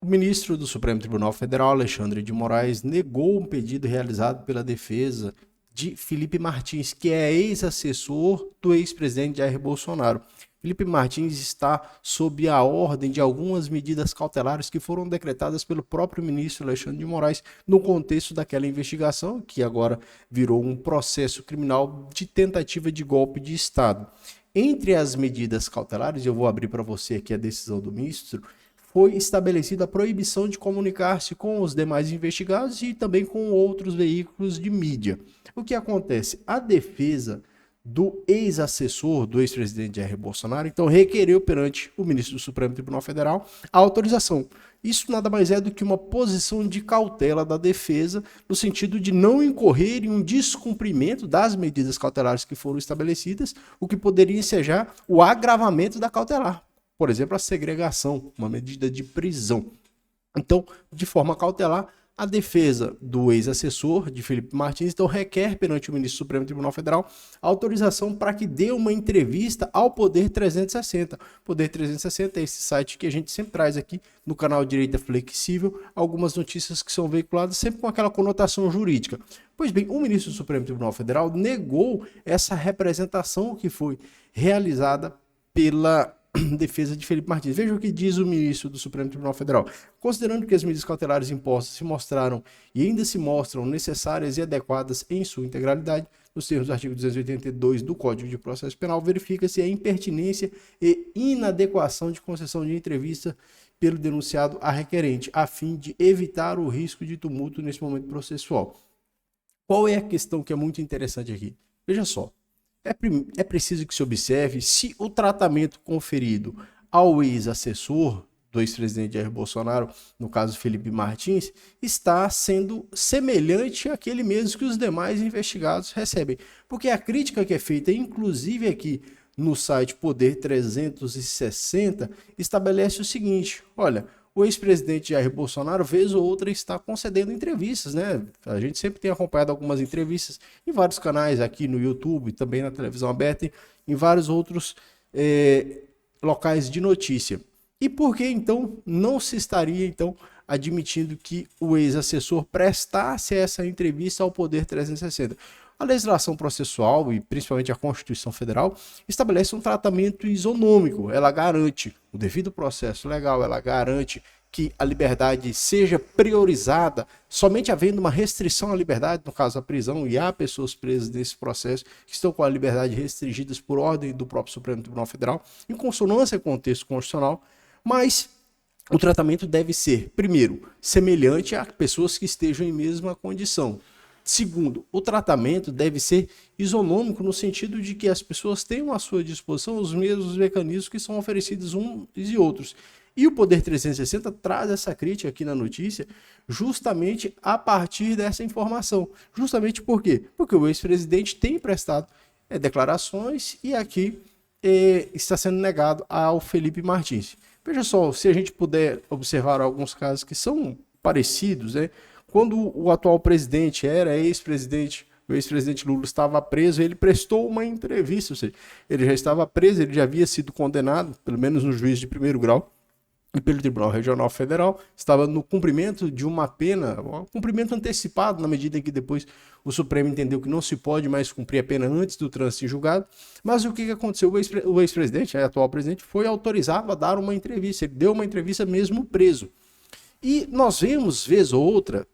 ministro do Supremo Tribunal Federal, Alexandre de Moraes, negou um pedido realizado pela defesa de Felipe Martins, que é ex-assessor do ex-presidente Jair Bolsonaro. Felipe Martins está sob a ordem de algumas medidas cautelares que foram decretadas pelo próprio ministro Alexandre de Moraes no contexto daquela investigação, que agora virou um processo criminal de tentativa de golpe de Estado. Entre as medidas cautelares, eu vou abrir para você aqui a decisão do ministro, foi estabelecida a proibição de comunicar-se com os demais investigados e também com outros veículos de mídia. O que acontece? A defesa do ex-assessor do ex-presidente Jair Bolsonaro, então requereu perante o ministro do Supremo Tribunal Federal a autorização. Isso nada mais é do que uma posição de cautela da defesa, no sentido de não incorrer em um descumprimento das medidas cautelares que foram estabelecidas, o que poderia ensejar o agravamento da cautelar. Por exemplo, a segregação, uma medida de prisão. Então, de forma cautelar, a defesa do ex-assessor de Felipe Martins então requer perante o ministro do Supremo Tribunal Federal autorização para que dê uma entrevista ao Poder 360. Poder 360 é esse site que a gente sempre traz aqui no canal Direita Flexível, algumas notícias que são veiculadas sempre com aquela conotação jurídica. Pois bem, o ministro do Supremo Tribunal Federal negou essa representação que foi realizada pela defesa de Felipe Martins. Veja o que diz o ministro do Supremo Tribunal Federal. Considerando que as medidas cautelares impostas se mostraram e ainda se mostram necessárias e adequadas em sua integralidade, nos termos do artigo 282 do Código de Processo Penal, verifica-se a impertinência e inadequação de concessão de entrevista pelo denunciado a requerente, a fim de evitar o risco de tumulto nesse momento processual. Qual é a questão que é muito interessante aqui? Veja só. É preciso que se observe se o tratamento conferido ao ex-assessor do ex-presidente Jair Bolsonaro, no caso Felipe Martins, está sendo semelhante àquele mesmo que os demais investigados recebem. Porque a crítica que é feita, inclusive aqui no site Poder 360, estabelece o seguinte: olha, o ex-presidente Jair Bolsonaro, vez ou outra, está concedendo entrevistas, né? A gente sempre tem acompanhado algumas entrevistas em vários canais, aqui no YouTube, também na televisão aberta, em vários outros locais de notícia. E por que, então, não se estaria, então, admitindo que o ex-assessor prestasse essa entrevista ao Poder 360? A legislação processual e principalmente a Constituição Federal estabelece um tratamento isonômico. Ela garante o devido processo legal, ela garante que a liberdade seja priorizada somente havendo uma restrição à liberdade, no caso a prisão, e há pessoas presas nesse processo que estão com a liberdade restringidas por ordem do próprio Supremo Tribunal Federal, em consonância com o texto constitucional, mas o tratamento deve ser, primeiro, semelhante a pessoas que estejam em mesma condição. Segundo, o tratamento deve ser isonômico no sentido de que as pessoas tenham à sua disposição os mesmos mecanismos que são oferecidos uns e outros. E o Poder 360 traz essa crítica aqui na notícia justamente a partir dessa informação. Justamente por quê? Porque o ex-presidente tem prestado declarações e aqui está sendo negado ao Felipe Martins. Veja só, se a gente puder observar alguns casos que são parecidos, né? Quando o atual presidente era ex-presidente, o ex-presidente Lula estava preso, ele prestou uma entrevista, ou seja, ele já estava preso, ele já havia sido condenado, pelo menos no juízo de primeiro grau, e pelo Tribunal Regional Federal, estava no cumprimento de uma pena, um cumprimento antecipado, na medida em que depois o Supremo entendeu que não se pode mais cumprir a pena antes do trânsito em julgado. Mas o que aconteceu? O ex-presidente, o atual presidente, foi autorizado a dar uma entrevista, ele deu uma entrevista mesmo preso. E nós vemos, vez ou outra,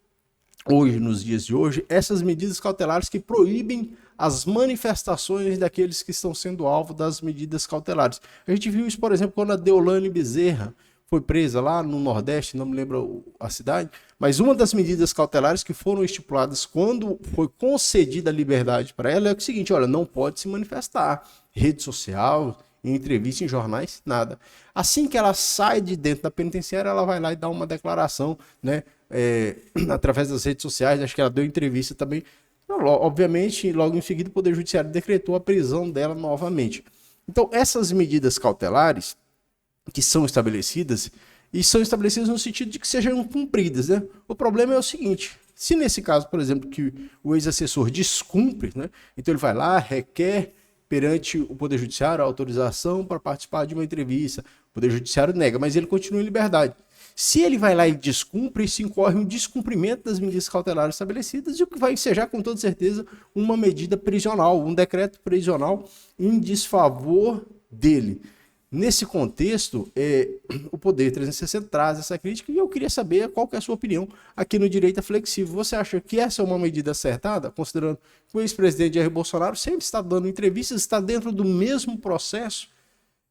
hoje, nos dias de hoje, essas medidas cautelares que proíbem as manifestações daqueles que estão sendo alvo das medidas cautelares. A gente viu isso, por exemplo, quando a Deolane Bezerra foi presa lá no Nordeste, não me lembro a cidade, mas uma das medidas cautelares que foram estipuladas quando foi concedida a liberdade para ela é o seguinte: olha, não pode se manifestar, rede social, em entrevista, em jornais, nada. Assim que ela sai de dentro da penitenciária, ela vai lá e dá uma declaração, né, através das redes sociais. Acho que ela deu entrevista também. Obviamente, logo em seguida, o Poder Judiciário decretou a prisão dela novamente. Então, essas medidas cautelares que são estabelecidas, e são estabelecidas no sentido de que sejam cumpridas, né? O problema é o seguinte: se nesse caso, por exemplo, que o ex-assessor descumpre, né, então ele vai lá, requer perante o Poder Judiciário a autorização para participar de uma entrevista, o Poder Judiciário nega, mas ele continua em liberdade. Se ele vai lá e descumpre, isso incorre um descumprimento das medidas cautelares estabelecidas, e o que vai ensejar com toda certeza uma medida prisional, um decreto prisional em desfavor dele. Nesse contexto, o Poder 360 traz essa crítica e eu queria saber qual que é a sua opinião aqui no Direita Flexível. Você acha que essa é uma medida acertada, considerando que o ex-presidente Jair Bolsonaro sempre está dando entrevistas, está dentro do mesmo processo?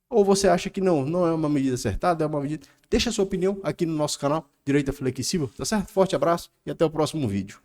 Ou você acha que não é uma medida acertada, é uma medida... Deixa a sua opinião aqui no nosso canal Direita Flexível, tá certo? Forte abraço e até o próximo vídeo.